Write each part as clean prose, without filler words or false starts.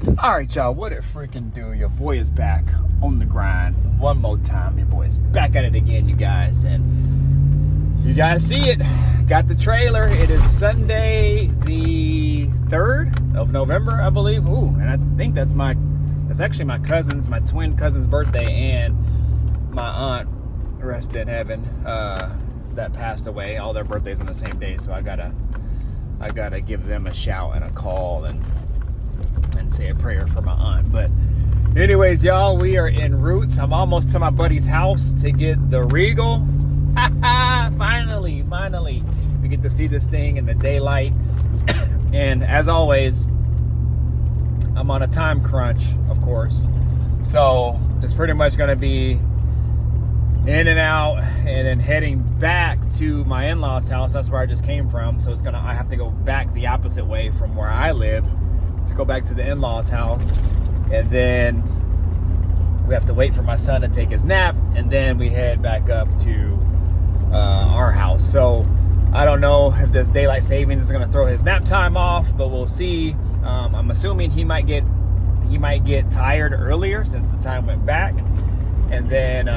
Alright, y'all, what it freaking do? Your boy is back on the grind one more time. Your boy is back at it again, you guys. And you guys see it. Got the trailer. It is Sunday the 3rd of November, I believe. Ooh, and I think that's actually my twin cousin's birthday, and my aunt, rest in heaven, that passed away. All their birthdays on the same day, so I gotta give them a shout and a call and say a prayer for my aunt. But anyways, y'all, we are en route. I'm almost to my buddy's house to get the Regal. finally we get to see this thing in the daylight. And as always, I'm on a time crunch, of course, so it's pretty much going to be in and out and then heading back to my in-laws house. That's where I just came from, so I have to go back the opposite way from where I live to go back to the in-laws house, and then we have to wait for my son to take his nap, and then we head back up to our house. So I don't know if this daylight savings is going to throw his nap time off, but we'll see. I'm assuming he might get tired earlier since the time went back, and then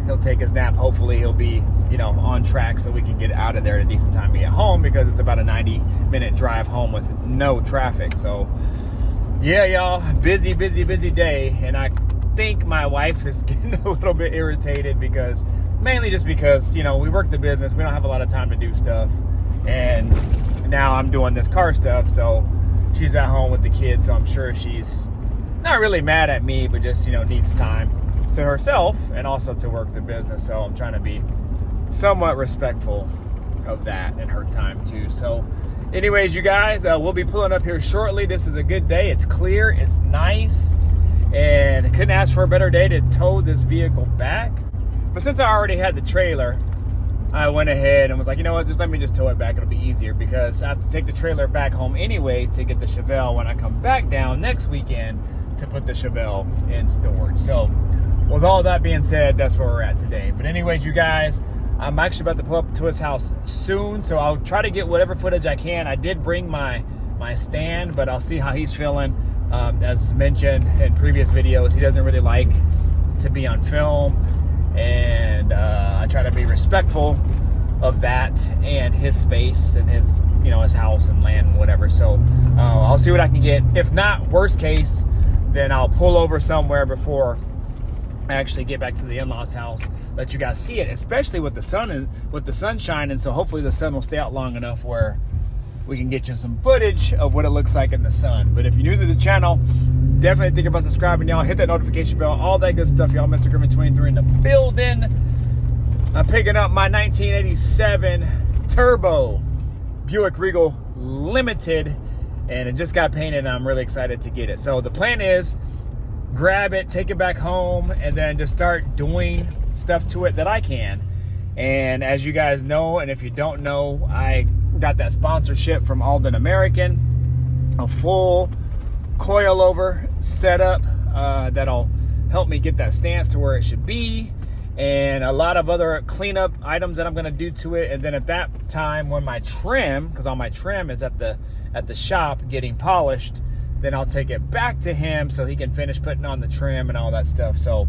he'll take his nap. Hopefully he'll be on track so we can get out of there at a decent time to get home, because it's about a 90-minute drive home with no traffic. So yeah, y'all, busy day. And I think my wife is getting a little bit irritated mainly just because we work the business, we don't have a lot of time to do stuff, and now I'm doing this car stuff, so she's at home with the kids. So I'm sure she's not really mad at me, but just needs time to herself and also to work the business. So I'm trying to be somewhat respectful of that and her time too. So anyways, you guys, we'll be pulling up here shortly. This is a good day. It's clear, it's nice, and I couldn't ask for a better day to tow this vehicle back. But since I already had the trailer, I went ahead and was like, you know what, let me tow it back. It'll be easier, because I have to take the trailer back home anyway to get the Chevelle when I come back down next weekend to put the Chevelle in storage. So with all that being said, that's where we're at today. But anyways, you guys, I'm actually about to pull up to his house soon, so I'll try to get whatever footage I can. I did bring my stand, but I'll see how he's feeling. As mentioned in previous videos, he doesn't really like to be on film, and I try to be respectful of that and his space and his his house and land and whatever. So I'll see what I can get. If not, worst case, then I'll pull over somewhere before I actually get back to the in-laws house, let you guys see it, especially with the sun shining. So hopefully the sun will stay out long enough where we can get you some footage of what it looks like in the sun. But if you're new to the channel, definitely think about subscribing, y'all. Hit that notification bell, all that good stuff, y'all. Mr. Griffin 23 in the building. I'm picking up my 1987 Turbo Buick Regal Limited, and it just got painted, and I'm really excited to get it. So the plan is grab it, take it back home, and then just start doing stuff to it that I can. And as you guys know, and if you don't know, I got that sponsorship from Alden American, a full coilover setup that'll help me get that stance to where it should be, and a lot of other cleanup items that I'm going to do to it. And then at that time, when my trim, because all my trim is at the shop getting polished, then I'll take it back to him so he can finish putting on the trim and all that stuff. So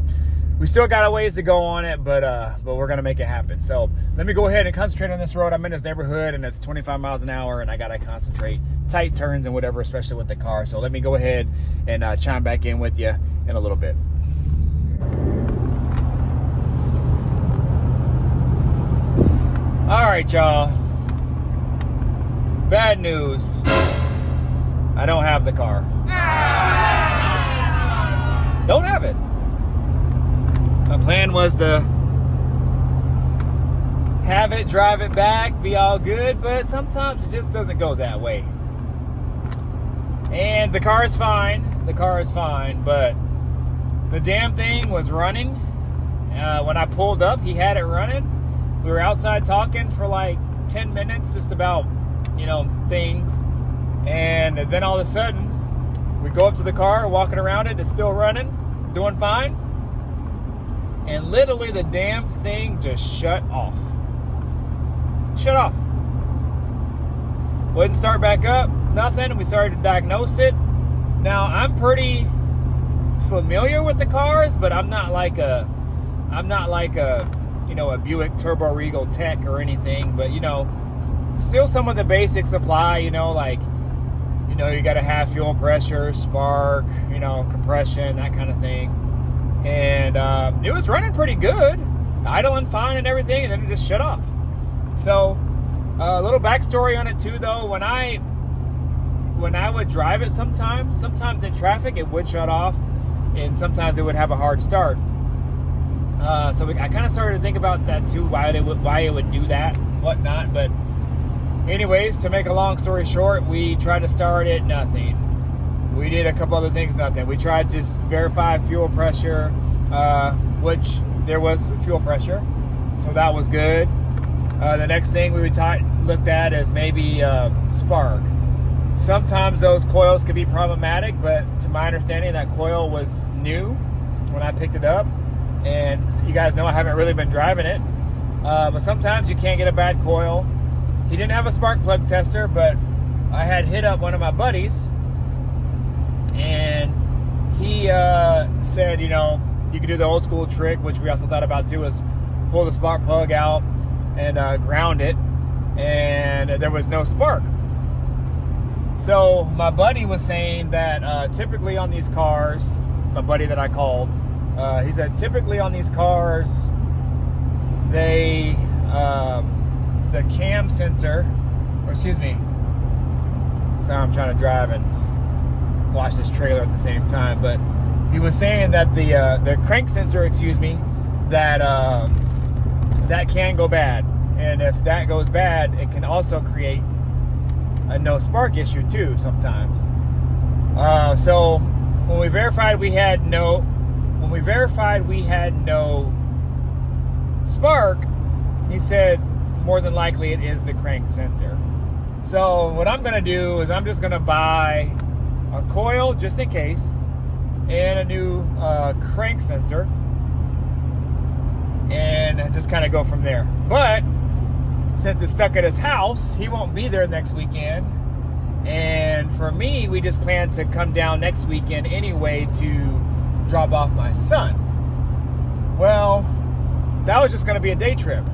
we still got a ways to go on it, but we're gonna make it happen. So let me go ahead and concentrate on this road. I'm in this neighborhood, and it's 25 miles an hour, and I gotta concentrate, tight turns and whatever, especially with the car. So let me go ahead and chime back in with you in a little bit. All right, y'all. Bad news. I don't have the car. Don't have it. My plan was to have it, drive it back, be all good, but sometimes it just doesn't go that way. And the car is fine. The car is fine, but the damn thing was running. When I pulled up, he had it running. We were outside talking for like 10 minutes just about, things. And then all of a sudden, we go up to the car, walking around it, it's still running, doing fine. And literally the damn thing just shut off. Shut off. Wouldn't start back up, nothing. We started to diagnose it. Now, I'm pretty familiar with the cars, but I'm not like a you know, a Buick Turbo Regal tech or anything, but you know, still some of the basics apply, you know, like, you know, you got to have fuel pressure, spark, you know, compression, that kind of thing. And it was running pretty good, idling fine and everything, and then it just shut off. So a little backstory on it too, though. When I would drive it sometimes in traffic, it would shut off, and sometimes it would have a hard start. So I kind of started to think about that too, why it would do that, whatnot. But anyways, to make a long story short, we tried to start it, nothing. We did a couple other things, nothing. We tried to verify fuel pressure, which there was fuel pressure, so that was good. The next thing we looked at is maybe spark. Sometimes those coils could be problematic, but to my understanding, that coil was new when I picked it up. And you guys know I haven't really been driving it. But sometimes you can't get a bad coil. He didn't have a spark plug tester, but I had hit up one of my buddies. And he said, you know, you could do the old school trick, which we also thought about too, is pull the spark plug out and ground it. And there was no spark. So my buddy was saying that typically on these cars, my buddy that I called, he said typically on these cars, they, the cam sensor, or excuse me, sorry, I'm trying to drive and watch this trailer at the same time, but he was saying that the crank sensor, excuse me, that that can go bad, and if that goes bad, it can also create a no spark issue too sometimes. So when we verified we had no spark, he said more than likely it is the crank sensor. So what I'm gonna do is I'm just gonna buy a coil just in case and a new crank sensor and just kind of go from there. But since it's stuck at his house, he won't be there next weekend. And for me, we just plan to come down next weekend anyway to drop off my son. Well, that was just going to be a day trip.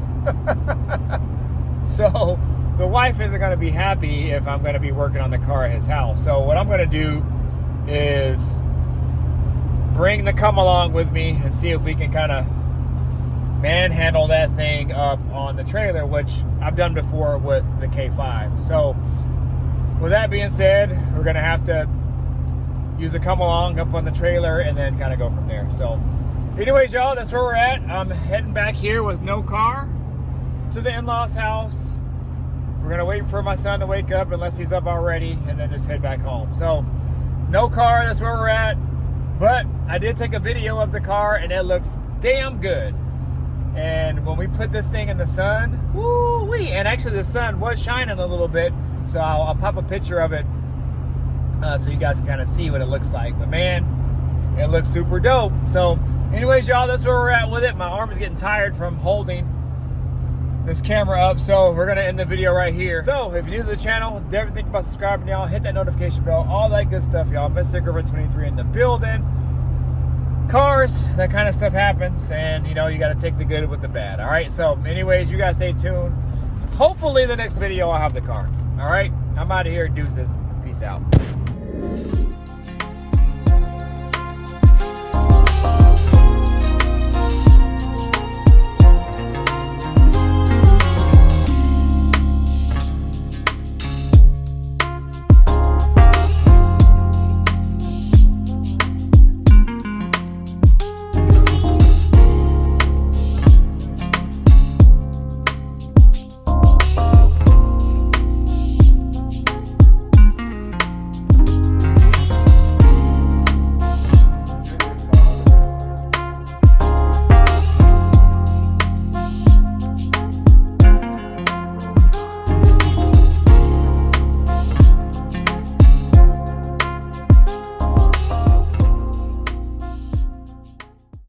So the wife isn't going to be happy if I'm going to be working on the car at his house. So what I'm going to do is bring the come along with me and see if we can kind of manhandle that thing up on the trailer, which I've done before with the K5. So with that being said, we're gonna have to use a come along up on the trailer and then kind of go from there. So anyways, y'all, that's where we're at. I'm heading back here with no car to the in-laws house. We're gonna wait for my son to wake up unless he's up already, and then just head back home. So no car, that's where we're at. But I did take a video of the car and it looks damn good. And when we put this thing in the sun, woo-wee, and actually the sun was shining a little bit, so I'll pop a picture of it so you guys can kind of see what it looks like. But man, it looks super dope. So anyways, y'all, that's where we're at with it. My arm is getting tired from holding this camera up, so we're gonna end the video right here. So if you're new to the channel, definitely think about subscribing, y'all. Hit that notification bell, all that good stuff, y'all. Mr. Girlfriend 23 in the building. Cars, that kind of stuff happens, and you know, you got to take the good with the bad. All right, so anyways, you guys stay tuned. Hopefully the next video I'll have the car. All right, I'm out of here. Deuces. Peace out.